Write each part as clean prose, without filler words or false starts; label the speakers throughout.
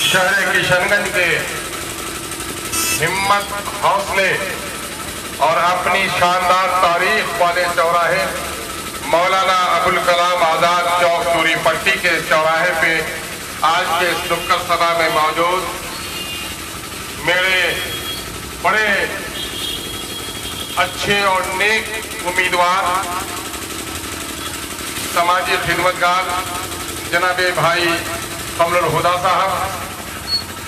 Speaker 1: शहर किशनगंज के हिम्मत, हौसले और अपनी शानदार तारीख वाले चौराहे मौलाना अबुल कलाम आजाद चौक चूरी पट्टी के चौराहे पे आज के इस नुक्कड़ सभा में मौजूद मेरे बड़े अच्छे और नेक उम्मीदवार समाजी खिदमतगार जनाबे भाई कमरुल हुदा साहब,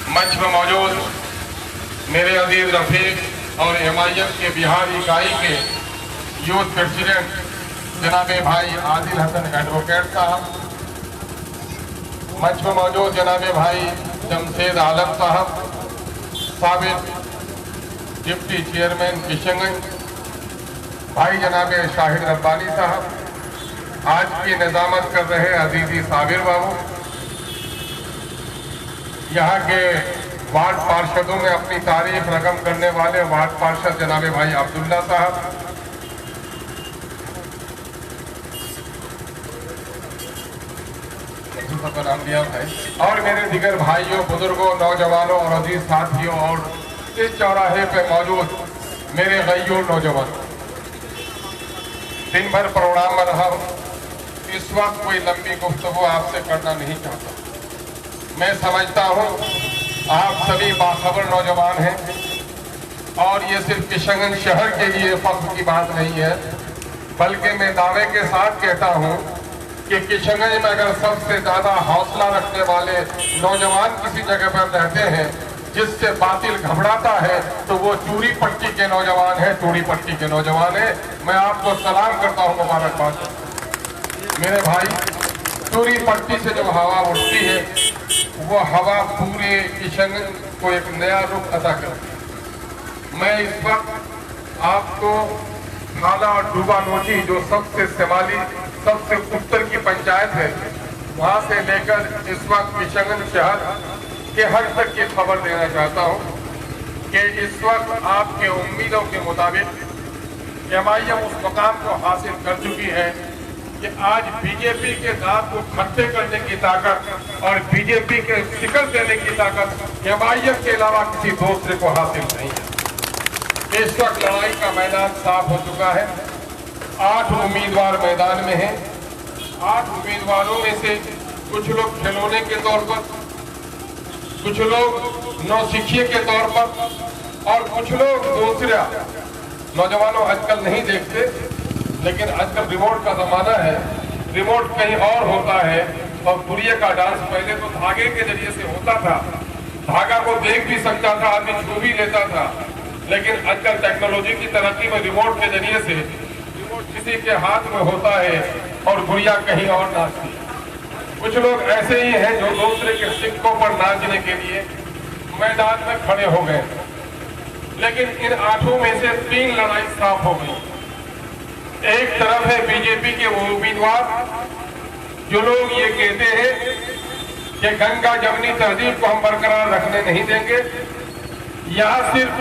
Speaker 1: मंच में मौजूद मेरे अजीज रफीक और एमआईएम के बिहार इकाई के यूथ प्रेसिडेंट जनाबे भाई आदिल हसन एडवोकेट साहब, मंच में मौजूद जनाबे भाई जमशेद आलम साहब, साबिक डिप्टी चेयरमैन किशनगंज भाई जनाबे शाहिद रब्बानी साहब, आज की निजामत कर रहे अजीजी साबिर बाबू, यहाँ के वार्ड पार्षदों में अपनी तारीफ रकम करने वाले वार्ड पार्षद जनाबे भाई अब्दुल्ला साहब, नाम दिया भाई, और मेरे दिगर भाइयों, बुजुर्गों, नौजवानों और अजीज साथियों और इस चौराहे पे मौजूद मेरे गैयूर नौजवान, दिन भर प्रोग्राम में रहा। इस वक्त कोई लंबी गुफ्तगू आपसे करना नहीं चाहता। मैं समझता हूँ आप सभी बाखबर नौजवान हैं और ये सिर्फ किशनगंज शहर के लिए फख्र की बात नहीं है, बल्कि मैं दावे के साथ कहता हूँ कि किशनगंज में अगर सबसे ज्यादा हौसला रखने वाले नौजवान किसी जगह पर रहते हैं जिससे बातिल घबराता है तो वो चूरी पट्टी के नौजवान है, चूरी पट्टी के नौजवान है। मैं आपको सलाम करता हूँ, मुबारकबाद मेरे भाई। चूरी पट्टी से जब हवा उठती है वो हवा पूरे किशनगंज को एक नया रुख अदा करती है। मैं इस वक्त आपको थाला और डूबा नोटी जो सबसे शिमाली, सबसे उत्तर की पंचायत है, वहां से लेकर इस वक्त किशनगंज शहर के हर तक की खबर देना चाहता हूं कि इस वक्त आपके उम्मीदों के मुताबिक एमआईएम उस मुकाम को हासिल कर चुकी है कि आज बीजेपी के दांत को खट्टे करने की ताकत और बीजेपी के शिकल देने की ताकत एमआईएम के अलावा किसी दूसरे को हासिल नहीं है। इस वक्त लड़ाई का मैदान साफ हो चुका है। 8 उम्मीदवार मैदान में हैं। 8 उम्मीदवारों में से कुछ लोग खिलौने के तौर पर, कुछ लोग नौसिखिए के तौर पर और कुछ लोग दूसरा। नौजवानों आजकल नहीं देखते, लेकिन आजकल रिमोट का जमाना है, रिमोट कहीं और होता है और गुड़िया का डांस पहले तो धागे के जरिए से होता था, धागा को देख भी सकता था, आदमी छू भी लेता था, लेकिन आजकल टेक्नोलॉजी की तरक्की में रिमोट के जरिए से रिमोट किसी के हाथ में होता है और गुड़िया कहीं और नाचती है। कुछ लोग ऐसे ही हैं जो दूसरे के सिक्कों पर नाचने के लिए मैदान में खड़े हो गए, लेकिन इन 8 में से 3 लड़ाई साफ हो गई। एक तरफ है बीजेपी के वो उम्मीदवार जो लोग ये कहते हैं कि गंगा जमनी तहजीब को हम बरकरार रखने नहीं देंगे, यहाँ सिर्फ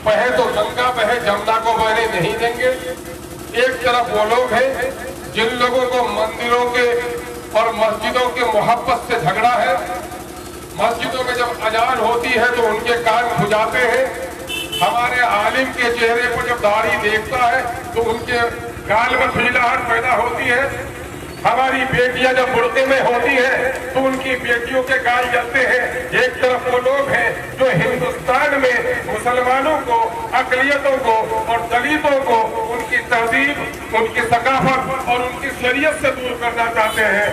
Speaker 1: बहे तो गंगा बहे, जमुना को बहने नहीं देंगे। एक तरफ वो लोग हैं जिन लोगों को मंदिरों के और मस्जिदों के मोहब्बत से झगड़ा है। मस्जिदों में जब अजान होती है तो उनके कान खुजाते हैं। हमारे आलिम के चेहरे पर जब दाढ़ी देखता है तो उनके गाल में खुजलाहट पैदा होती है। हमारी बेटियां जब बुर्के में होती है तो उनकी बेटियों के गाल जलते हैं। एक तरफ वो लोग हैं जो हिंदुस्तान में मुसलमानों को, अकलियतों को और दलितों को उनकी तहजीब, उनकी सकाफत और उनकी शरीयत से दूर करना चाहते हैं।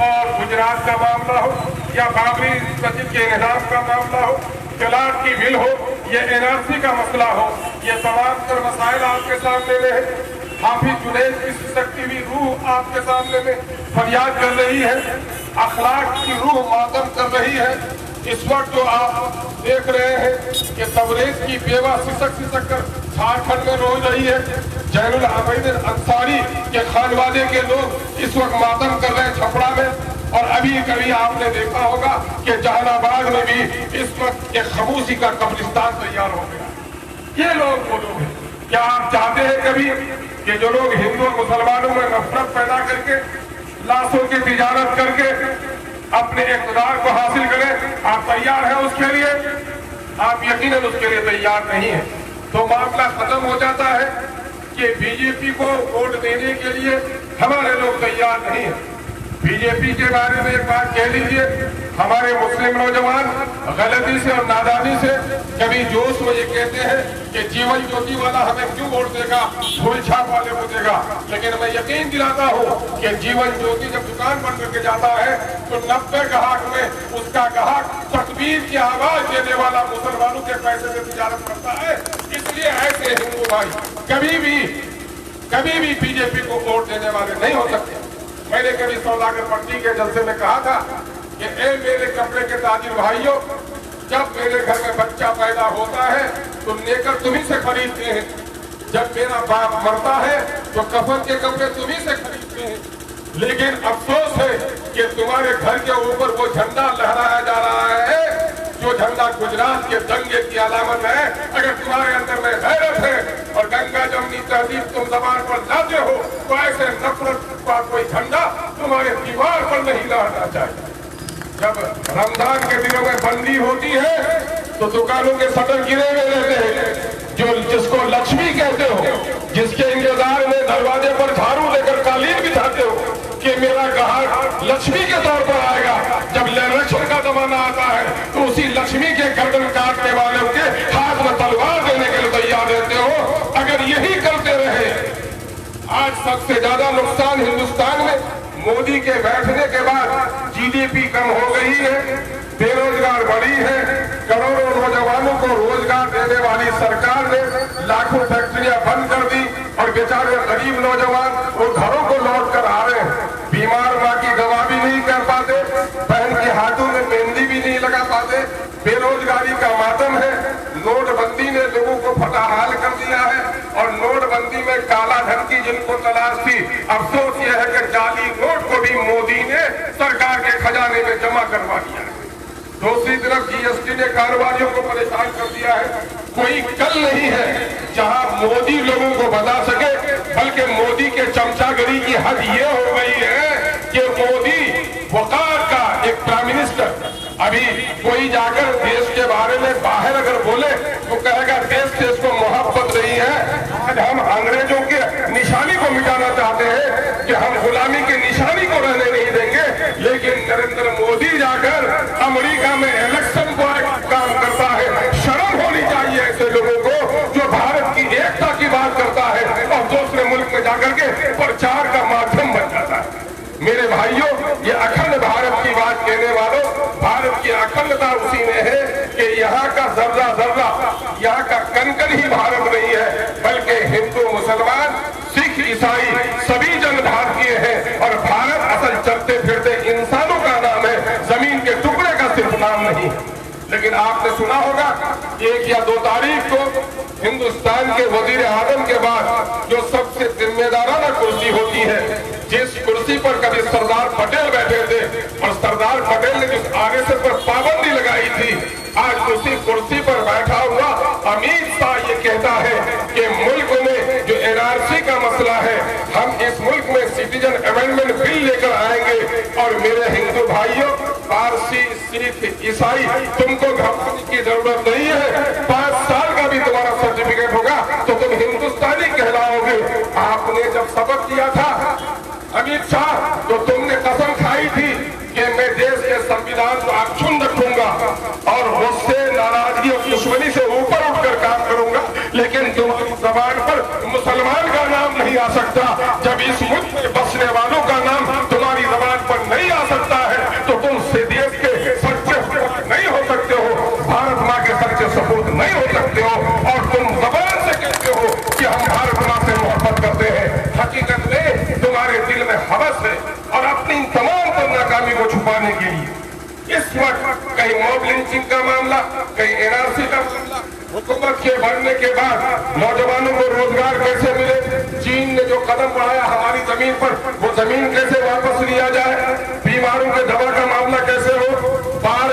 Speaker 1: और गुजरात का मामला हो या बाबरी मस्जिद के निजाम का मामला हो, तलाक की बिल हो या एनआरसी का मसला हो, ये तमाम तर मसाइल आपके सामने में है। हाफिज जुनैद की सिसकती हुई रूह आपके सामने में फरियाद कर रही है, अखलाक की रूह मातम कर रही है। इस वक्त जो आप देख रहे हैं कि तबरेज की बेवा सिसक कर झारखंड में रो रही है। जैनुल आबिदीन अंसारी के खानवादे के लोग इस वक्त मातम कर रहे हैं छपरा में। और अभी कभी आपने देखा होगा कि जहानाबाद में भी इस वक्त एक खामोशी का कब्रिस्तान तैयार हो गया। ये लोग वो लोग हैं। क्या आप चाहते हैं कभी कि जो लोग हिंदू और मुसलमानों में नफरत पैदा करके, लाशों की तिजारत करके अपने इक़्तिदार को हासिल करें। आप तैयार हैं उसके लिए? आप यकीनन उसके लिए तैयार नहीं है तो मामला खत्म हो जाता है कि बीजेपी को वोट देने के लिए हमारे लोग तैयार नहीं है। बीजेपी के बारे में एक बात कह लीजिए, हमारे मुस्लिम नौजवान गलती से और नादानी से कभी जोश में ये कहते हैं कि जीवन ज्योति वाला हमें क्यों वोट देगा, फूल छाप वाले को देगा। लेकिन मैं यकीन दिलाता हूँ कि जीवन ज्योति जब दुकान बंद करके जाता है तो 90 ग्राहक में उसका ग्राहक तकबीर की आवाज देने वाला मुसलमानों के पैसे से तिजारत करता है। इसलिए ऐसे हिंदू भाई कभी भी बीजेपी को वोट देने वाले नहीं हो सकते। मैंने कभी सौदागर पट्टी के जलसे में कहा था कि ए मेरे कपड़े के ताजिर भाइयों, जब मेरे घर में बच्चा पैदा होता है तो लेकर तुम्ही से खरीदते हैं, जब मेरा बाप मरता है तो कफन के कपड़े तुम्ही से खरीदते हैं। लेकिन अफसोस है कि तुम्हारे घर के ऊपर वो झंडा लहराया जा रहा है जो झंडा गुजरात के दंगे की अलामत है। अगर तुम्हारे अंदर में गैरत है और गंगा जमनी तहजीब तुम जबान पर लाते हो तो ऐसे नफरत का कोई झंडा तुम्हारे दीवार पर नहीं लहराना चाहिए। जब रमजान के दिनों में बंदी होती है तो दुकानों के शटर गिरे हुए रहते हैं, जिसको लक्ष्मी कहते हो, जिसके इंतजार में दरवाजे पर झाड़ू लेकर कालीन बिछाते हो कि मेरा ग्राहक लक्ष्मी के तौर पर आएगा। जब इलेक्शन का जमाना आता है तो उसी लक्ष्मी के गर्दन काटने वाले के हाथ में तलवार देने के लिए तैयार रहते हो। अगर यही करते रहे, आज सबसे ज्यादा नुकसान हिंदुस्तान में मोदी के बैठने के बाद जीडीपी कम हो गई है, बेरोजगार बढ़ी है, करोड़ों नौजवानों को रोजगार देने वाली सरकार ने लाखों फैक्ट्रियां बंद कर दी और बेचारे गरीब नौजवान वो घरों को लौट कर आ रहे हैं। बीमार माँ की दवा भी नहीं कर पाते, बहन के हाथों में मेहंदी भी नहीं लगा पाते, बेरोजगारी का मातम है। नोटबंदी ने लोगों को फटाहाल कर दिया है और नोटबंदी में काला धन की जिनको तलाश थी, अफसोस यह है कि जाली नोट को भी मोदी ने सरकार के खजाने में जमा करवा दिया है। दूसरी तरफ जीएसटी ने कारोबारियों को परेशान कर दिया है। कोई कल नहीं है जहां मोदी लोगों को बता सके, बल्कि मोदी के चमचागिरी की हद ये हो गई है कि मोदी वकार का एक प्राइम मिनिस्टर, अभी कोई जाकर देश के बारे में बाहर अगर बोले तो कहेगा देश से इसको मोहब्बत नहीं है। आज हम अंग्रेजों के निशानी को मिटाना चाहते हैं कि हम गुलामी की निशानी को रहने नहीं देंगे। लेकिन नरेंद्र मोदी जाकर अमेरिका में इलेक्शन बॉय काम करता है। शर्म होनी चाहिए ऐसे लोगों को जो भारत की एकता की बात करता है और दूसरे मुल्क में जाकर के प्रचार का माध्यम बन जाता है। मेरे भाइयों, ये अखंड भारत की बात कहने वालों, भारत की अखंडता उसी में है कि यहाँ का जर्रा जर्रा, यहाँ का कण ही भारत नहीं है, बल्कि हिंदू मुसलमान सिख ईसाई सभी जन भारतीय हैं। और भारत असल चलते फिरते इंसानों का नाम है, जमीन के टुकड़े का सिर्फ नाम नहीं। लेकिन आपने सुना होगा 1 या 2 तारीख को हिंदुस्तान के वजीर आजम के बाद जो सबसे जिम्मेदाराना कुर्सी होती है, जिस कुर्सी पर कभी सरदार पटेल बैठे थे और सरदार पटेल ने जिस आरएसएस पर पाबंदी लगाई थी, आज उसी कुर्सी पर बैठा हुआ अमित शाह ये कहता है कि मुल्क में जो एनआरसी का मसला है, हम इस मुल्क में सिटीजन अमेंडमेंट बिल लेकर आएंगे। और मेरे हिंदू भाइयों, पारसी सिख ईसाई, तुमको घबराने की जरूरत नहीं है। 5 साल का भी तुम्हारा सर्टिफिकेट होगा तो तुम हिंदुस्तानी कहलाओगे। आपने जब शपथ किया था अमित शाह, तो तुमने कसम खाई थी कि मैं देश के संविधान को अक्षुण्ण रखूंगा और मुझसे नाराजगी और दुश्मनी से ऊपर उठकर काम करूंगा। लेकिन तुम्हारी जबान पर मुसलमान का नाम नहीं आ सकता। जब इस मुल्क में बसने वालों का नाम तुम्हारी जबान पर नहीं आ सकता है तो तुम से देश के सच्चे नहीं हो सकते हो, भारत माँ के सच्चे सपूत नहीं हो सकते हो। और तुम जबान से कहते हो कि हम भारत माँ से मोहब्बत करते हैं, हकीकत में तुम्हारे दिल में हवस है। और अपनी तमाम नाकामी को छुपाने के लिए इस वक्त कहीं मॉब लिंचिंग का मामला, कहीं एनआरसी का मामला, हुकूमत के बढ़ने के बाद नौजवानों को रोजगार कैसे मिले, चीन ने जो कदम बढ़ाया हमारी जमीन पर, वो जमीन कैसे वापस लिया जाए, बीमारों के दवा का मामला कैसे हो, बाढ़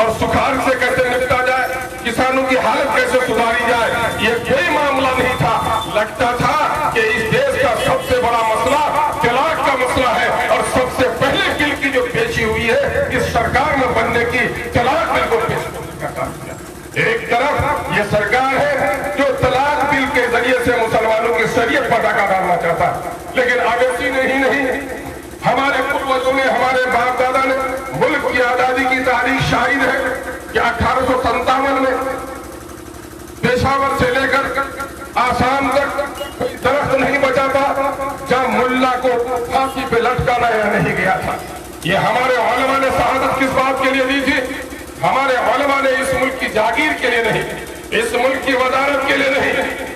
Speaker 1: और सुखाड़ से कैसे निपटा जाए, किसानों की हालत कैसे सुधारी जाए, ये कोई मामला नहीं था। लगता था कि इस देश का सबसे बड़ा मसला तलाक का मसला है और सबसे पहले बिल की जो पेशी हुई है इस सरकार में बनने की तलाक बिल को पेश करने का काम किया। एक तरफ ये सरकार है जो तलाक बिल के जरिए से मुसलमानों की शरीयत पर डाका डालना चाहता है, लेकिन अवैसी नहीं। हमारे पूर्वजों ने, हमारे बाप दादा ने मुल्क की आजादी की तारीख शाहिद है कि 1857 में पेशावर से लेकर आसाम तक कोई दरख्त नहीं बचा था जब मुल्ला को फांसी पे लटकाना नहीं गया था। ये हमारे उलमा ने शहादत किस बात के लिए दी थी? हमारे उलमा ने इस मुल्क की जागीर के लिए नहीं, इस मुल्क की वजारत के लिए नहीं,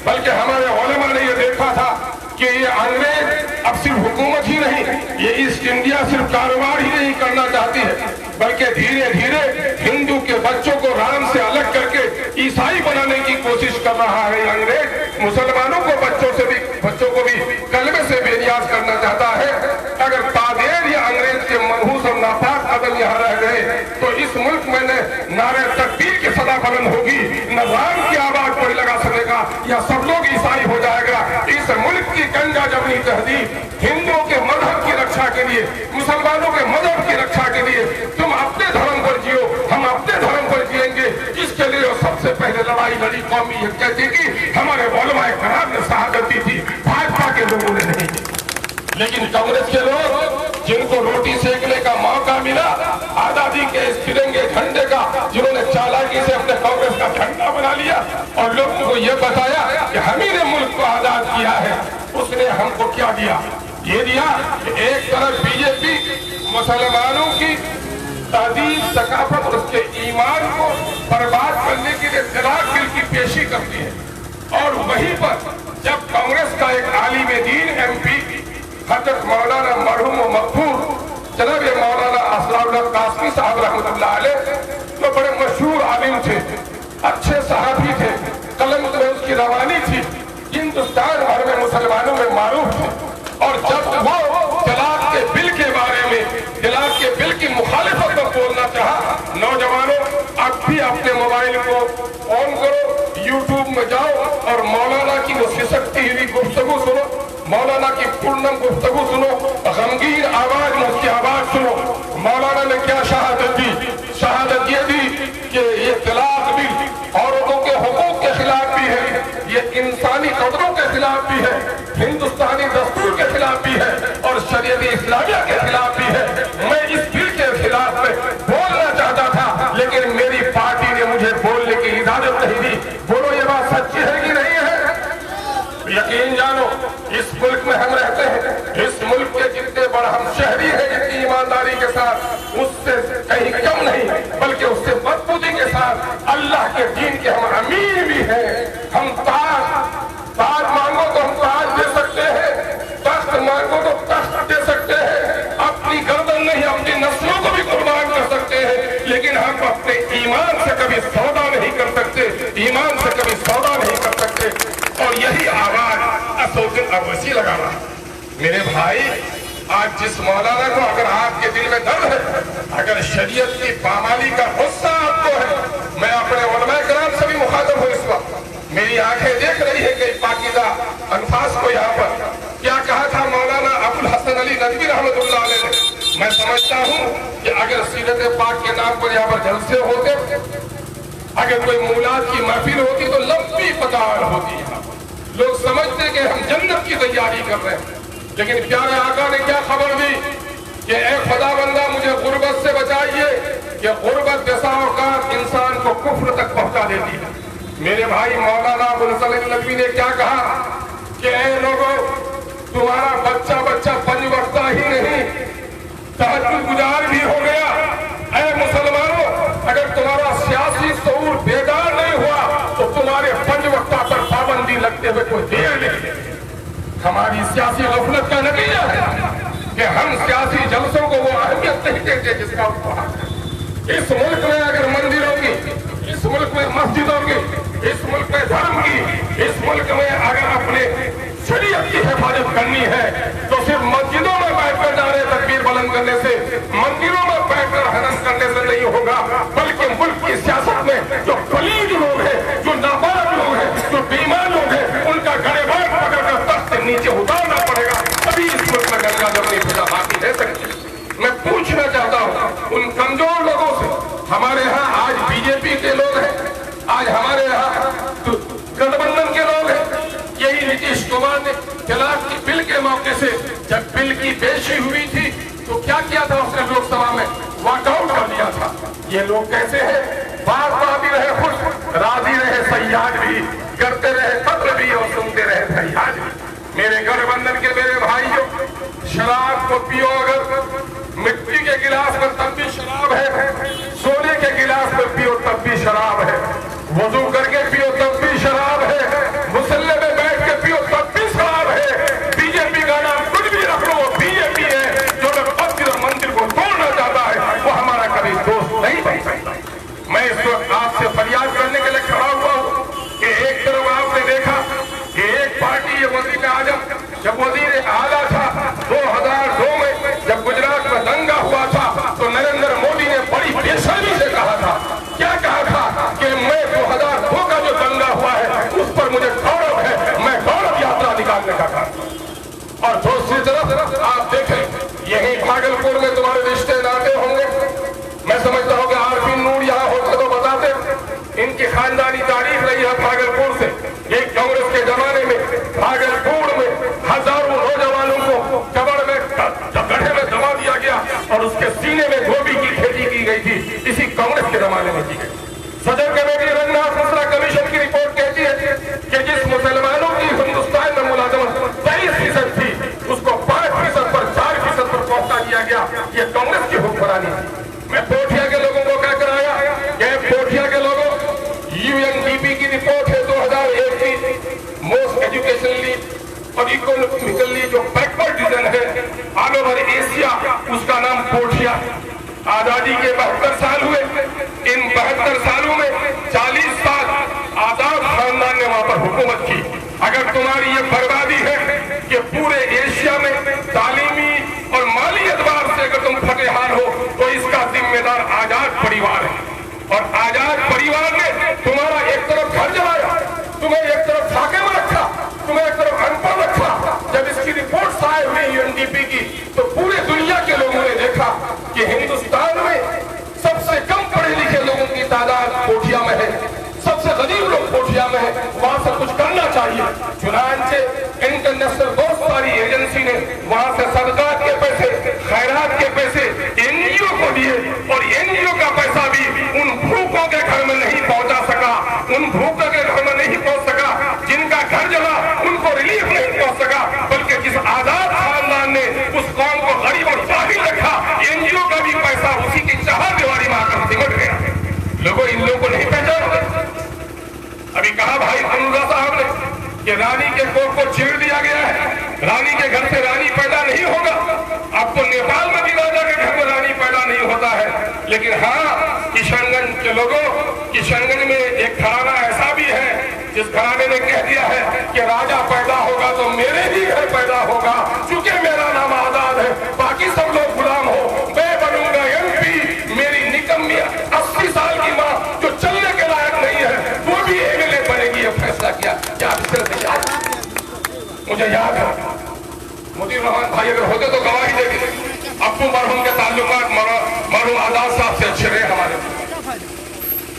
Speaker 1: बल्कि हमारे उलमा ने ये देखा था कि ये अंग्रेज अब सिर्फ हुकूमत ही नहीं, ये ईस्ट इंडिया सिर्फ कारोबार ही नहीं करना चाहती है, बल्कि धीरे धीरे हिंदू के बच्चों को राम से अलग करके ईसाई बनाने की कोशिश कर रहा है। अंग्रेज मुसलमानों को बच्चों को भी कलमे से बेनियाज करना चाहता है। अगर तादेर या अंग्रेज के मनहूस और नापाक कदम यहाँ रह गए तो इस मुल्क में न नारे तकबीर की सदा बुलंद होगी, न राम की आवाज कोई लगा सकेगा, या सब लोग ईसाई हो जाएगा। इस मुल्क की गंगा जमनी तहजीब हिंदुओं के मजहब की रक्षा के लिए, मुसलमानों के मजहब की रक्षा के लिए तुम अपने धर्म पर जियो, हम अपने धर्म पर जिएंगे। इसके लिए सबसे पहले लड़ाई लड़ी कौमी यकजहती की हमारे उलमाए कराम ने शहादत दी थी, भाजपा के लोगों ने नहीं दी। लेकिन कांग्रेस के लोग जिनको रोटी सेकने का मौका मिला, आजादी के इस तिरंगे झंडे का जिन्होंने चालाकी से अपने कांग्रेस का झंडा बना लिया और लोगों को यह बताया कि हम ही ने मुल्क को आजाद किया है, उसने हमको क्या दिया? ये दिया कि एक तरफ बीजेपी मुसलमानों की तहजीब, सकाफत और उसके ईमान को बर्बाद करने के लिए तलाक बिल की पेशी करती है, और वहीं पर जब कांग्रेस का एक आलिम दीन MP हजरत मौलाना मरहूम मकबूल जनाब मौलाना असलाउल्लाह कासमी साहब रहमतुल्लाह अलैह, जो बड़े मशहूर आलिम थे, अच्छे सहाबी थे, कलम में उसकी रवानी थी, हिंदुस्तान भर में मुसलमानों में मारूफ थे, और जब वो तलाक के बिल के बारे में, तलाक के बिल की मुखालिफत में बोलना चाहा, नौजवानों अब भी अपने मोबाइल को ऑन करो, यूट्यूब में जाओ और मौलाना की वो सिसकती हुई गुफ्तगू सुनो, मौलाना की पूर्णम गुफ्तगू सुनो, गमगीन आवाज में उसकी आवाज सुनो। मौलाना ने क्या शहादत दी? शहादत ये दी कि ये तलाक बिल औरतों के हुकूक के खिलाफ भी है, ये इंसानी कदरों के खिलाफ भी है, हिंदुस्तानी दस्तूर के खिलाफ भी है और शरीयत इस्लामिया के खिलाफ भी है। मैं इस बिल के खिलाफ में बोलना चाहता था, लेकिन मेरी पार्टी ने मुझे बोलने की इजाजत नहीं दी। बोलो, ये बात सच्ची है कि नहीं है? यकीन जानो, इस मुल्क में हम रहते हैं, इस मुल्क के जितने बड़े हम शहरी हैं, जितनी ईमानदारी के साथ, उससे कहीं कम नहीं, बल्कि उससे मजबूती के साथ अल्लाह के दीन के हम अमीर भी हैं। हम ताज मांगो तो हम ताज दे सकते हैं, तख्त मांगो तो तख्त दे सकते हैं, अपनी गर्दन नहीं अपनी नस्लों को भी कुर्बान कर सकते हैं, लेकिन हम अपने ईमान से कभी सौदा नहीं कर सकते, ईमान से कभी सौदा नहीं कर सकते। और यही आवाज असोदिन अवैसी लगा रहा है। मेरे भाई, आज जिस मौलाना को अगर आपके दिल में दर्द है, अगर शरीयत की पामाली का गुस्सा आपको है, मैं अपने उलमाए कराम से भी मुखातब हूँ। इस वक्त मेरी आंखें देख रही है कि पाकीज़ा अल्फाज को यहाँ पर क्या कहा था मौलाना अबुल हसन अली नदवी रहमतुल्लाह अलैह ने। मैं समझता हूँ कि अगर सीरत पाक के नाम पर यहाँ पर जलसे होते, अगर कोई मूलाद की महफिल होती तो लंबी कतार होती है, लोग समझते कि हम जन्नत की तैयारी कर रहे हैं। लेकिन प्यारे आका ने क्या खबर दी कि ए खुदाबंदा, मुझे गुर्बत से बचाइए, कि गुर्बत जैसा औकात इंसान को कुफ्र तक पहुंचा देती है। मेरे भाई मौलाना अबुल हसन नदवी ने क्या कहा कि ए लोगों, तुम्हारा बच्चा 5 वक्ता ही नहीं, तहज्जुद गुजार भी हो गया। ऐ मुसलमानों, अगर तुम्हारा सियासी शऊर बेदार नहीं हुआ तो तुम्हारे 5 वक्ता पर पाबंदी लगते हुए कोई देर नहीं। हमारी सियासी गफलत का नतीजा है कि हम सियासी जलसों को वो अहमियत नहीं देते जिसका उनको हक है। इस मुल्क में अगर मंदिरों की, इस मुल्क में मस्जिदों की, इस मुल्क में धर्म की, इस मुल्क में अगर अपने शरीयत की हिफाजत करनी है तो सिर्फ मस्जिदों में बैठकर नारे तकबीर बुलंद करने से, मंदिरों में बैठकर हनन करने से नहीं होगा, बल्कि मुल्क की सियासत में जो पलीद लोग हैं, जो नाबालग लोग हैं, जो बेईमान लोग हैं, उनका गड़ेबाग पकड़कर तख्त से नीचे उतारना पड़ेगा, तभी इस मुल्क में गंगा जमनी पूजा बाकी रह सकती है। मैं पूछना चाहता हूँ उन कमजोर क्या किया था उसने लोकसभा में, वॉकआउट कर दिया था। ये लोग कैसे हैं? बात भी रहे खुश, राजी रहे सयाज भी, करते रहे कत्ल भी और सुनते रहे फरियाद भी। मेरे गठबंधन के मेरे भाइयों, शराब को पियो अगर मिट्टी के गिलास में तब भी शराब है, सोने के गिलास में पियो तब भी शराब है, वजू करके पियो तब भी शराब है, मुसल्ले में बैठ के पियो तब भी शराब है। बीजेपी का नाम कुछ भी रख लो, वो बीजेपी है। जो लोग मस्जिद और मंदिर को तोड़ना चाहता है वो हमारा कभी दोस्त नहीं बन सकता। मैं इस वक्त आपसे फरियाद करने के लिए खड़ा हुआ हूँ कि एक तरफ आपने देखा कि एक पार्टी ये वजीर आजम जब वजीर आला था 2002 में जब गुजरात में दंगा हुआ था तो नरेंद्र मोदी ने बड़ी बेशर्मी से कहा था, क्या कहा था कि मैं 2002 का जो दंगा हुआ है उस पर मुझे गौरव है, मैं गौरव यात्रा निकालने का काम। और दूसरी तरफ आप देखें यही भागलपुर में तुम्हारे रिश्ते नाते होंगे। मैं समझता हूँ कि आरपी नूर यहाँ होते तो बताते, इनकी खानदानी तारीफ रही है भागलपुर से। ये कांग्रेस के जमाने में भागलपुर में हजारों नौजवानों को कब्र में गड्ढे में दबा दिया गया और उसके सीने में गोभी की खेती की गई थी, इसी कांग्रेस के जमाने में की गई। सदर कमेटी रंगनाथ मिश्रा कमीशन की रिपोर्ट कहती है कि जिस मुसलमानों की हिंदुस्तान में मुलाजमत 23% थी उसको 5% पर 4% पर पहुंचा दिया गया। ये कांग्रेस की हुक्मरानी थी। मैं पोठिया के लोगों को क्या कराया कि पोठिया के लोगों, यूएनडीपी की रिपोर्ट है 2001 की, मोस्ट एजुकेशनली और इकोनॉमिकली जो बैकवर्ड रीजन है ऑल ओवर एशिया, उसका नाम पोठिया। आजादी के 72 साल हुए, इन 72 सालों में 40 साल आजाद खानदान ने वहां पर हुकूमत की। अगर तुम्हारी ये बर्बादी है कि पूरे एशिया में तालीमी और माली एतबार से अगर तुम फतेहान हो तो इसका जिम्मेदार आजाद परिवार है। और आजाद परिवार ने तुम्हारा एक तरफ घर जलाया, तुम्हें एक तरफ फाके में रखा, तुम्हें एक तरफ अनपढ़ रखा। जब इसकी रिपोर्ट साए हुई यूएनडीपी की तो पूरे दुनिया के लोगों ने देखा कि हिंदुस्तान में सबसे कम पढ़े लिखे लोगों की तादाद पोठिया में है, सबसे गरीब लोग पोठिया में है। वहां से कुछ करना चाहिए। चुनांचे इंटरनेशनल बहुत सारी एजेंसी ने वहां से सदकात के पैसे, खैरात के पैसे एनजीओ को दिए और एनजीओ का पैसा भी उन भूखों के घर में नहीं पहुंचा सका, उन भूखों के घर में नहीं पहुंच सका, जिनका घर जला उनको रिलीफ नहीं पहुंच सका। बल्कि जिस आजाद खानदान ने उस कौम को गरीब और जाहिल रखा, एनजीओ का भी पैसा उसी की चारदीवारी में आकर सिमट गया। लोगों इन लोगों को नहीं पहचानते। अभी कहा भाई अनुरा साहब ने कि रानी के कोख को चीर दिया गया है, रानी के घर से रानी पैदा नहीं होगा। अब तो नेपाल में भी राजा के घर में रानी पैदा नहीं होता है। लेकिन हाँ, किशनगंज के लोगों, किशनगंज में एक घराना ऐसा भी है जिस घराने ने कह दिया है कि राजा पैदा होगा तो मेरे ही घर पैदा होगा, चूंकि मेरा नाम आजाद है, बाकी सब लोग गुलाम हो। मैं बनूंगा एमपी, मेरी निकम्मी 80 साल की माँ जो चलने के लायक नहीं है वो भी एमएलए बनेगी। ये फैसला किया क्या मुझे याद है। मुदीर रहमान भाई अगर होते तो गवाही देंगे। अब्बू मरहूम के ताल्लुकात मरहूम आजाद साहब से अच्छे रहे हमारे।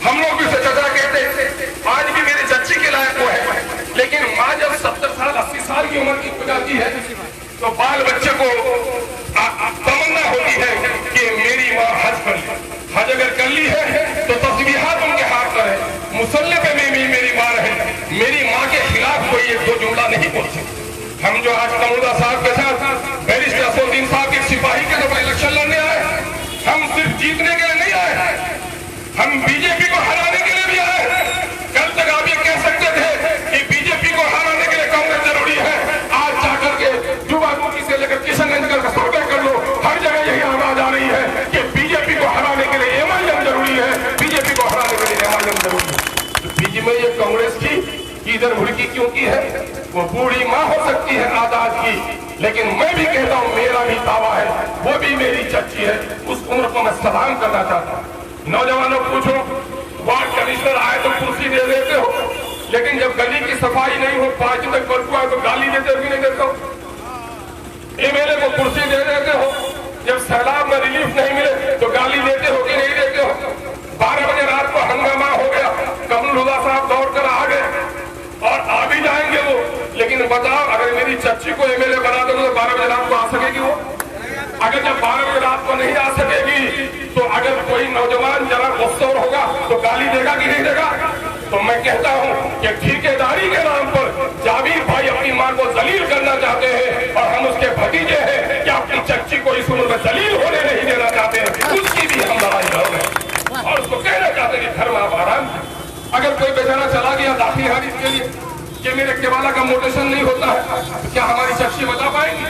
Speaker 1: हम लोग भी उसे चचा कहते, आज भी मेरी चच्ची के लायक वो है। लेकिन माँ जब 70 साल 80 साल की उम्र की हो जाती है तो बाल बच्चे को तमन्ना होती है कि मेरी माँ हज कर ली। हज अगर कर ली है तो तस्बीहात उनके हाथ पर है, मुसल्ले पे मेरी माँ है। मेरी माँ के खिलाफ कोई एक दो जुमला नहीं बोल सकते। हम जो आज तमुदा साहब के साथ बैरिस्टर असदुद्दीन साहब के सिपाही के तरफ इलेक्शन लड़ने आए, हम सिर्फ जीतने के लिए नहीं आए, हम बीजेपी को हराने के लिए भी आए। कल तक आप ये कह सकते थे कि बीजेपी को हराने के लिए कांग्रेस जरूरी है। आज जाकर के जुबामुखी से लेकर किशनगंज का सर्वे कर लो, हर जगह यही आवाज आ रही है कि बीजेपी को हराने के लिए एमआईएम जरूरी है, बीजेपी को हराने के लिए एमआईएम जरूरी है। तो बीजेपी में ये कांग्रेस की इधर भुड़की क्यों की है? वो बूढ़ी माँ हो सकती है आजाद की, लेकिन मैं भी कहता हूँ मेरा भी दावा है, वो भी मेरी चच्ची है। उस उम्र को मैं सलाम करना चाहता हूँ। नौजवानों पूछो, वार्ड कमिश्नर आए तो कुर्सी दे देते हो, लेकिन जब गली की सफाई नहीं हो, 5 दिन तक बदबू आए तो गाली देते हो कि नहीं देते हो? एमएलए को कुर्सी दे देते हो, जब सैलाब में रिलीफ नहीं मिले तो गाली देते हो कि नहीं देते हो? 12 बजे रात को हंगामा हो गया, कमल हुदा साहब दौड़ कर आ गए और आ भी जाएंगे वो, लेकिन बताओ अगर मेरी चच्ची को एमएलए बना दो तो 12 बजे रात को आ सकेगी वो? अगर जब 12 बजे रात को नहीं आ सकेगी तो अगर कोई नौजवान जरा गुस्सोर होगा तो गाली देगा कि नहीं देगा? तो मैं कहता हूं कि ठेकेदारी के नाम पर जावेद भाई अपनी मां को जलील करना चाहते हैं और हम उसके भतीजे हैं कि अपनी चच्ची को इस उम्र में जलील होने नहीं देना चाहते हैं। उसकी भी हम लड़ाई लड़ रहे हैं और उसको कहना चाहते हैं कि घर में आप आराम। अगर कोई बेचारा चला गया दाखिल हारिस के लिए कि मेरे केवाला का मोटेशन नहीं होता है, तो क्या हमारी चच्ची बता पाएंगी?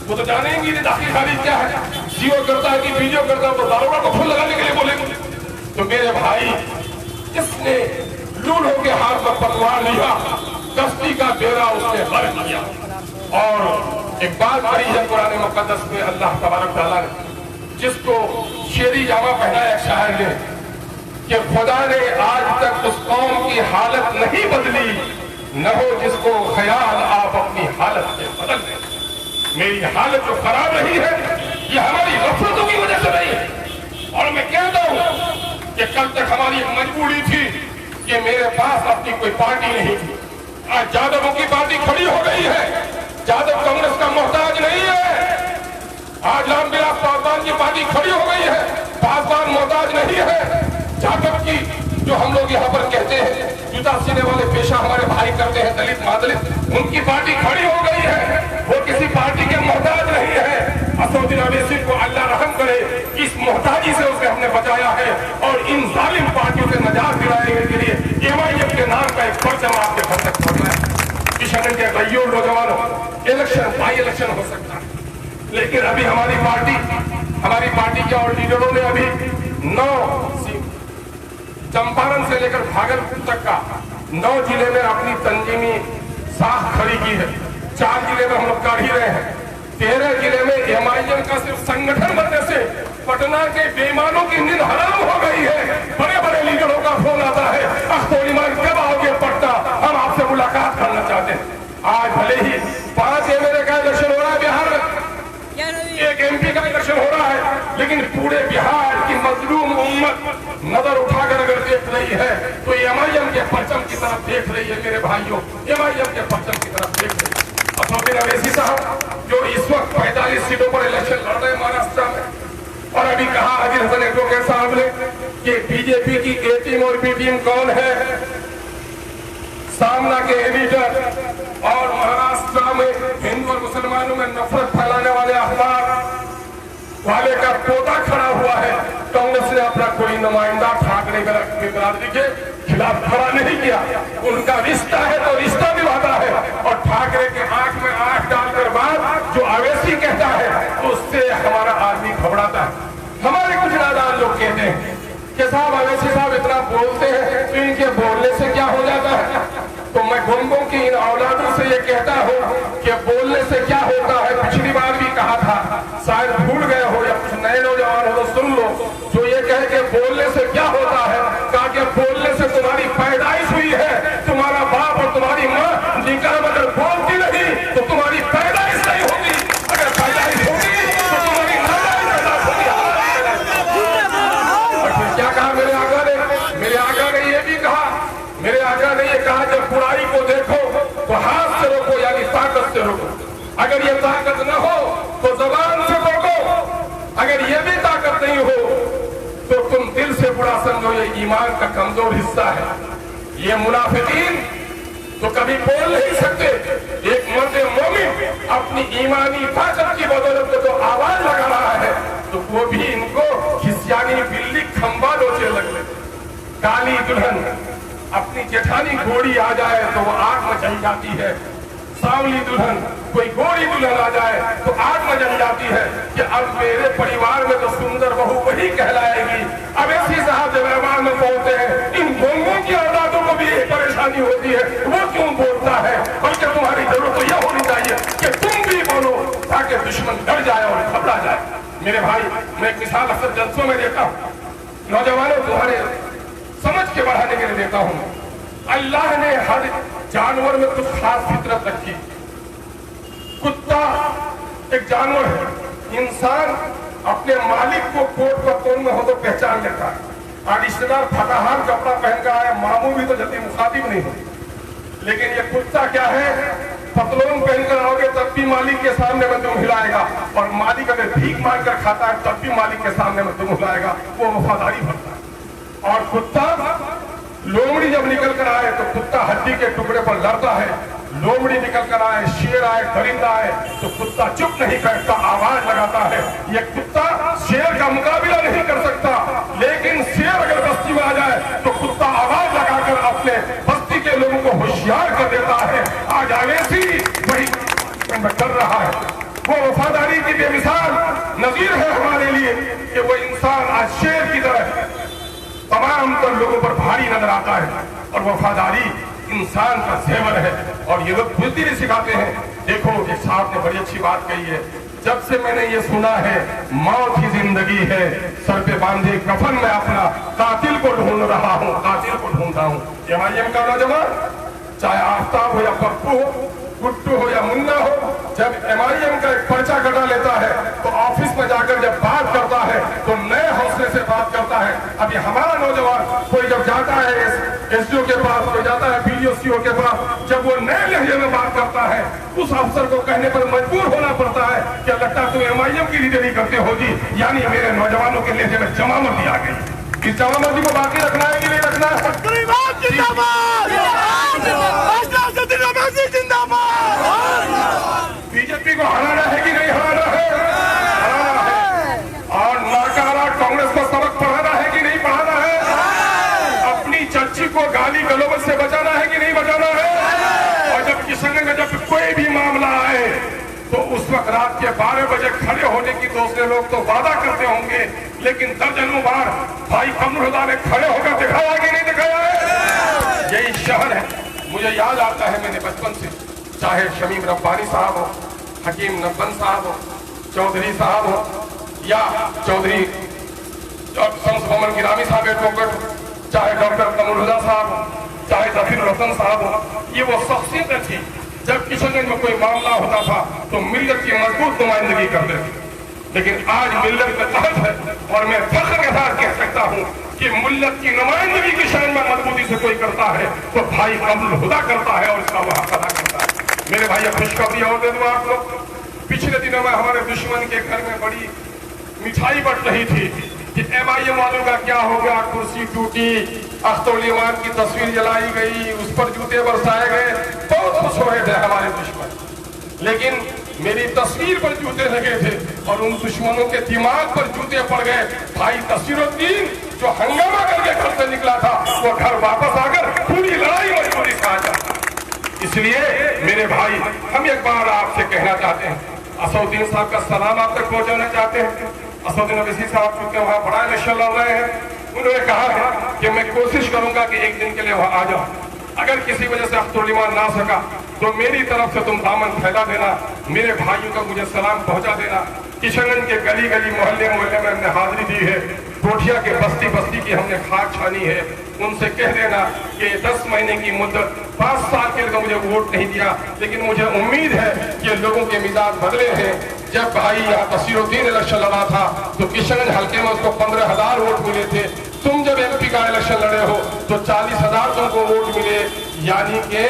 Speaker 1: वो तो जानेंगी नहीं दाखिल खारिज क्या है। सीओ करता है कि वीडियो करता है तो दारोगा को फूल लगाने के लिए बोलेंगे। तो मेरे भाई, इसने लूलों के हाथ में पतवार लिया, कश्ती का बेड़ा उसने भर दिया। और एक बात कही है कुरान मुकद्दस में अल्लाह तबारक तआला ने, जिसको शेरी जामा पहनाया एक शायर ने कि खुदा ने आज तक उस कौम की हालत नहीं बदली, न हो जिसको ख्याल आप अपनी हालत से बदल दें। मेरी हालत जो खराब रही है ये हमारी गफलतों की वजह से नहीं है। और मैं कहता हूं कि कल तक हमारी एक मजबूरी थी कि मेरे पास अपनी कोई पार्टी नहीं थी। आज यादवों की पार्टी खड़ी हो गई है, यादव कांग्रेस का मोहताज नहीं है। आज रामविलास पासवान की पार्टी खड़ी हो गई है, पासवान मोहताज नहीं है। यादव की जो हम लोग यहाँ पर कहते हैं जूता सीने वाले पेशा हमारे भाई करते हैं, दलित मादलित, उनकी पार्टी खड़ी हो गई है। वो किसी पार्टी के मोहताज नहीं है। असदुद्दीन अवैसी को अल्लाह रहम करे, इस मोहताजी से उसे हमने बचाया है और इन जालिम पार्टियों से निजात दिलाने के लिए एमआईएम के नाम का एक परचम आपके घर तक पहुंचा है। किशन के गैयोर नौजवानों, इलेक्शन बाई इलेक्शन हो सकता है, लेकिन अभी हमारी पार्टी के और लीडरों ने अभी 9 चंपारण से लेकर भागलपुर तक का 9 जिले में अपनी तंजीमी साख खड़ी की है। 4 जिले में हम लोग काढ़ ही रहे हैं। 13 जिले में एमआईएम का सिर्फ संगठन बनने से पटना के बेईमानों की नींद हराम हो गई है। बड़े बड़े लीडरों का फोन आता है, अख्तर ईमान कब आओगे पटना, हम आपसे मुलाकात करना चाहते हैं। आज भले ही 5 एमएलए का इलेक्शन हो रहा है बिहार में, 1 एमपी का इलेक्शन हो रहा है, लेकिन पूरे बिहार की मजलूम उम्मत नजर उठाकर अगर देख रही है तो एमआईएम के परचम की तरफ देख रही है। मेरे भाइयों, एमआईएम के परचम की तरफ देख रही है। असदुद्दीन अवैसी साहब जो इस वक्त 45 सीटों पर इलेक्शन लड़ रहे हैं महाराष्ट्र में, और अभी कहा अजीज हसन एडवोकेट साहब ने कि बीजेपी की ए टीम और बी टीम कौन है। सामना के एडिटर और महाराष्ट्र में हिंदू और मुसलमानों में नफरत फैलाने वाले अखबार वाले का पोता खड़ा हुआ है। कांग्रेस ने अपना कोई नुमाइंदा ठाकरे बिरादरी के खिलाफ खड़ा नहीं किया। उनका रिश्ता है तो रिश्ता निभाता है, और ठाकरे के आंख में आंख डालकर बात जो अवैसी कहता है तो उससे हमारा आदमी घबराता है। हमारे कुछ नादान लोग कहते हैं कि साहब अवैसी साहब इतना बोलते हैं तो इनके बोलने से क्या हो जाता है। तो मैं गुंगों की इन औलादों से ये कहता हूँ कि बोलने से क्या होता है। पिछली बार भी कहा था, शायद भूल गए हो या कुछ नए नौजवान हो तो सुन लो। जो ये कहे कि बोलने से क्या होता है, कहा कि बोलने से तुम्हारी पैदाइश हुई है, तुम्हारा बाप और तुम्हारी माँ निकाह में अगर बोलती नहीं तो तुम्हारी पैदाइश नहीं होगी, अगर पैदाइश होगी तो तुम्हारी क्या कहा मेरे आका ने? मेरे आका ने ये भी कहा, मेरे आका ने ये कहा जब बुराई को देखो तो हाथ से रोको, यानी ताकत से रोको। अगर ये ताकत न हो तो जबान से रोको, अगर ये भी ताकत नहीं हो तो तुम दिल से बुरा समझो, ये ईमान का कमजोर हिस्सा है। ये मुनाफिकीन तो कभी बोल नहीं सकते। एक मर्द मोमिन अपनी ईमानी ताकत की बदौलत को तो आवाज लगा रहा है तो वो भी इनको खिसियानी बिल्ली खंबा नोचे लगे। काली दुल्हन अपनी जेठानी घोड़ी आ जाए तो वो आग में जल जाती है। सांवली दुल्हन कोई गोरी दुल्हन आ जाए तो आग में जल जाती है कि अब मेरे परिवार में तो सुंदर बहू वही कहलाएगी। अवैसी साहब जब मेहमान में बोलते हैं, इन गोंगों की औलादों को भी एक परेशानी होती है, वो क्यों बोलता है? बल्कि तुम्हारी जरूरत तो यह होनी चाहिए कि तुम भी बोलो ताकि दुश्मन डर जाए और घबरा जाए। मेरे भाई, मैं एक मिसाल अक्सर जलसों में देता हूँ, नौजवानों तुम्हारे समझ के बढ़ाने के लिए देता हूँ। अल्लाह ने हर जानवर में कुछ खास फितरत रखी। कुत्ता एक जानवर है, इंसान अपने मालिक को कोट का कोन में हो तो पहचान लेता है। और रिश्तेदार फटाहार कपड़ा पहन कर आया, मामू भी तो जल्दी मुखातिब नहीं हो। लेकिन ये कुत्ता क्या है, पतलून पहनकर आओगे तब भी मालिक के सामने में तुम हिलाएगा, और मालिक अगर भीख मांग कर खाता है तब भी मालिक के सामने में तुम हिलाएगा। वो वफादारी भरता है। और कुत्ता, लोमड़ी जब निकल कर आए तो कुत्ता हड्डी के टुकड़े पर लड़ता है। लोमड़ी निकल कर आए, शेर आए, परिंदा आए तो कुत्ता चुप नहीं बैठता, आवाज लगाता है। ये कुत्ता शेर का मुकाबला नहीं कर सकता, लेकिन शेर अगर बस्ती में आ जाए तो कुत्ता आवाज लगाकर अपने बस्ती के लोगों को होशियार कर देता है। आज आवेशी वही कर रहा है। वो वफादारी की बेमिसाल नजीर है हमारे लिए कि वो इंसान आज शेर की तरह तमाम तर लोगों पर भारी नजर आता है। और वफादारी इंसान का जेवर है, और ये लोग बुद्धि भी सिखाते हैं। देखो, एक साहब ने बड़ी अच्छी बात कही है, जब से मैंने ये सुना है मौत ही जिंदगी है, सर पे बांधे कफन में अपना कातिल को ढूंढ रहा हूँ, कातिल को ढूंढ रहा हूँ। एमआईएम का नौजवान, चाहे आफ्ताब हो या पप्पू हो, गुट्टू हो या मुन्ना हो, जब एमआईएम का एक पर्चा कटा लेता है तो ऑफिस में जाकर जब बात करता है तो नए हौसले से बात करता है। अभी हमारा नौजवान कोई जब जाता है एसडीओ के पास, कोई जाता है बीडीओ के पास, जब वो नए लहजे में बात करता है उस अफसर को कहने पर मजबूर होना पड़ता है कि लगता तुम एमआईएम की लीडरी करते हो जी। यानी मेरे नौजवानों के लहजे में जमामर्दी आ गई। इस जमामर्दी को बाकी रखना है कि नहीं रखना है? बीजेपी को हराना है कि नहीं हराना है? हराना है। और नाकारा कांग्रेस को सबक पढ़ाना है कि नहीं पढ़ाना है? अपनी चच्ची को गाली गलौज से बचाना है कि नहीं बचाना है? और जब किशनगंज में जब कोई भी मामला आए तो उस वक्त रात के 12 बजे खड़े होने की दूसरे लोग तो वादा करते होंगे, लेकिन दर्जनों बार भाई कमरुल्लाह ने खड़े होकर दिखाया कि नहीं दिखाया है? यही शहर है। मुझे याद आता है मैंने बचपन से, चाहे शमीम रब्बानी साहब हो, हकीम नब्बन साहब हो, चौधरी साहब हो, या चौधरी शम्स मोहम्मद गिरामी साहब टोकट, चाहे डॉक्टर कमरुल्लाह साहब हो, चाहे जफीर रतन साहब हो, ये वो शख्सियतें थी जब किशनगंज में कोई मामला होता था तो मिल्लत की मजबूत नुमाइंदगी करते थे। लेकिन आज मिल्लत में तहत है, और मैं फख्र के साथ कह सकता हूँ कि मिल्लत की नुमाइंदगी की शान में मजबूती से कोई करता है तो भाई कमरुल हुदा करता है और इसका वह अदा करता है। मेरे भाई खुशखबरी और दे दूं आप लोग, पिछले दिनों में हमारे दुश्मन के घर में बड़ी मिठाई बट रही थी कि एमआईएम वालों का क्या हो गया, कुर्सी टूटी, अख्तर ईमान की तस्वीर जलाई गई, उस पर जूते बरसाए गए, बहुत खुश हो रहे थे हमारे दुश्मन। लेकिन मेरी तस्वीर पर जूते लगे थे और उन दुश्मनों के दिमाग पर जूते पड़ गए। भाई तस्वीरुद्दीन जो हंगामा करके घर से निकला था वो घर वापस आकर पूरी लड़ाई मजबूरी से आ जाता। इसलिए मेरे भाई, हम एक बार आपसे कहना चाहते हैं, असदुद्दीन साहब का सलाम आप तक पहुंचाना चाहते हैं। असदुद्दीन अवैसी साहब क्योंकि वहाँ बड़ा इलेक्शन लड़ रहे हैं, उन्होंने कहा है कि मैं कोशिश करूंगा कि एक दिन के लिए वहाँ आ जाऊं। अगर किसी वजह से अख्तर ईमान ना सका तो मेरी तरफ से तुम दामन फैला देना, मेरे भाइयों का मुझे सलाम पहुंचा देना। किशनगंज के गली गली मोहल्ले मोहल्ले में हमने हाजिरी दी है, कोठिया के बस्ती बस्ती की हमने खाक छानी है। उनसे कह देना कि 10 महीने की मुद्दत, 5 साल के लिए मुझे वोट नहीं दिया, लेकिन मुझे उम्मीद है कि लोगों के मिजाज बदले हैं। जब भाई यहाँ तस्वीरुद्दीन इलेक्शन लड़ा था तो किशनगंज हल्के में उसको 15,000 वोट मिले थे। तुम जब एमपी का इलेक्शन लड़े हो तो 40,000 तुमको वोट मिले। यानी कि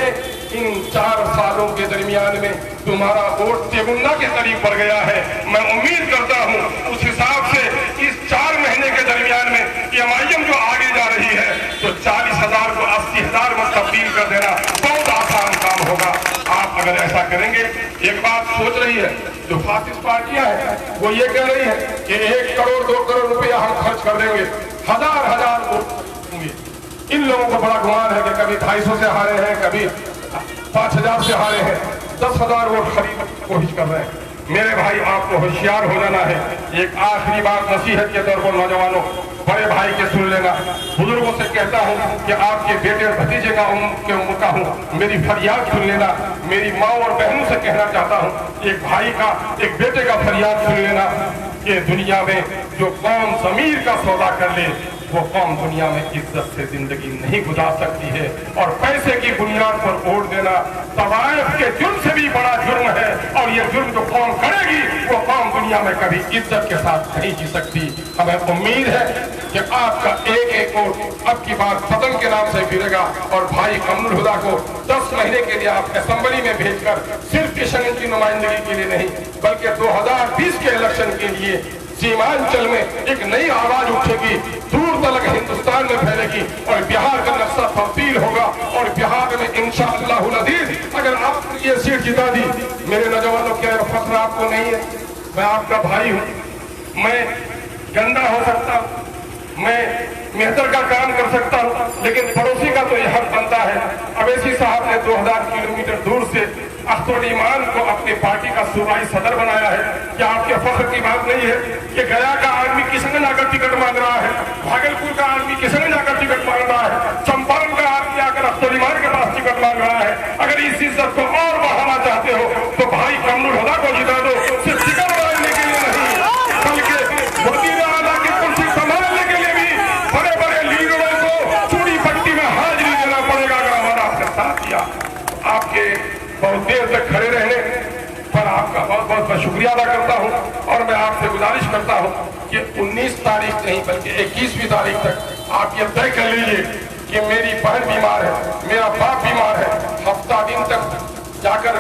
Speaker 1: इन 4 सालों के दरमियान में तुम्हारा वोट तिगुना के करीब बढ़ गया है। मैं उम्मीद करता हूँ उस हिसाब से इस 4 महीने के दरमियान में एमआईएम जो आगे जा रही है तो 40,000 को 80,000 में तब्दील कर देना बहुत आसान काम होगा। आप अगर ऐसा करेंगे, एक बात सोच रही है जो फासिस्ट पार्टियां हैं वो ये कह रही है कि 1 करोड़ 2 करोड़ रुपया हम खर्च कर देंगे, हजार वोट होंगे। इन लोगों को बड़ा गुमान है कि कभी 250 से हारे हैं, कभी 5,000 से हारे हैं, 10,000 वोट खरीद कोशिश कर रहे हैं। मेरे भाई, आपको होशियार हो जाना है। एक आखिरी बात नसीहत के तौर पर नौजवानों, बड़े भाई के सुन लेना। बुजुर्गों से कहता हूँ कि आपके बेटे और भतीजे का उम्र का हूँ, मेरी फरियाद सुन लेना। मेरी माँ और बहनों से कहना चाहता हूँ, एक भाई का, एक बेटे का फरियाद सुन लेना कि दुनिया में जो कौम ज़मीर का सौदा कर ले वो कौम दुनिया में इज्जत से जिंदगी नहीं गुजार सकती है। और पैसे की बुनियाद पर वोट देना तवायफ के जुर्म से भी बड़ा जुर्म है। और ये जुर्म जो कौम करेगी वो कौम दुनिया में कभी इज्जत के साथ नहीं जी सकती। हमें उम्मीद है कि आपका एक एक वोट अब की बार सदन के नाम से गिरेगा और भाई कमरुल हुदा को 10 महीने के लिए आप असेंबली में भेजकर सिर्फ किशनगंज की नुमाइंदगी के लिए नहीं बल्कि 2020 के इलेक्शन के लिए सीमांचल में एक नई आवाज उठेगी, दूर तक हिंदुस्तान में फैलेगी और बिहार का नक्शा तब्दील होगा। और बिहार में इंशाअल्लाहुल अज़ीज़ अगर आप ये सीट जिता दी, मेरे नौजवानों क्या फख्र आपको नहीं है? मैं आपका भाई हूँ, मैं गंदा हो सकता हूँ, मैं मेहतर का काम कर सकता हूँ, लेकिन पड़ोसी का तो यह हक बनता है। अवैसी साहब ने 2000 किलोमीटर दूर से अख्तरुल ईमान को अपनी पार्टी का सूबाई सदर बनाया है। क्या आपके फख्र की बात नहीं है कि गया का आदमी किशनगंज आकर टिकट मांग रहा है, भागलपुर का आदमी किशनगंज आकर टिकट मांग रहा है, चंपारण का आदमी आकर अख्तरुल ईमान के पास टिकट मांग रहा है। अगर इस इज्जत को और बढ़ाना चाहते हो तो भाई कमरुल हुदा को जिता दो, सिर्फ टिकट मांगने के लिए नहीं बल्कि वज़ीर आला की कुर्सी संभालने के लिए भी बड़े बड़े लीडरों को चूड़ी पट्टी में हाजिरी देना पड़ेगा। अगर हमारा आपने साथ दिया, आपके बहुत देर तक खड़े रहने पर आपका बहुत बहुत मैं शुक्रिया अदा करता हूं। और मैं आपसे गुजारिश करता हूं कि 19 तारीख नहीं बल्कि 21वीं तारीख तक आप ये तय कर लीजिए कि मेरी बहन बीमार है, मेरा बाप बीमार है, हफ्ता दिन तक जाकर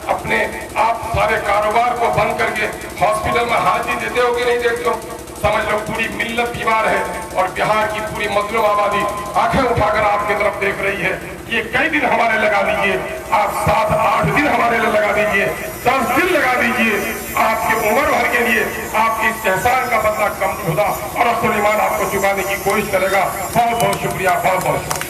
Speaker 1: अपने आप सारे कारोबार को बंद करके हॉस्पिटल में हाजिरी देते हो कि नहीं देते हो? समझ लो पूरी मिल्लत बीमार है और बिहार की पूरी मजलूम आबादी आंखें उठाकर आपकी तरफ देख रही है। ये कई दिन हमारे लगा दीजिए, आप 7-8 दिन हमारे लिए लगा दीजिए, 10 दिन लगा दीजिए, आपकी उम्र भर के लिए आपकी इस एहसान का बदला कमरुल हुदा और अख्तरुल ईमान आपको चुकाने की कोशिश करेगा। बहुत बहुत शुक्रिया, बहुत बहुत शुक्रिया।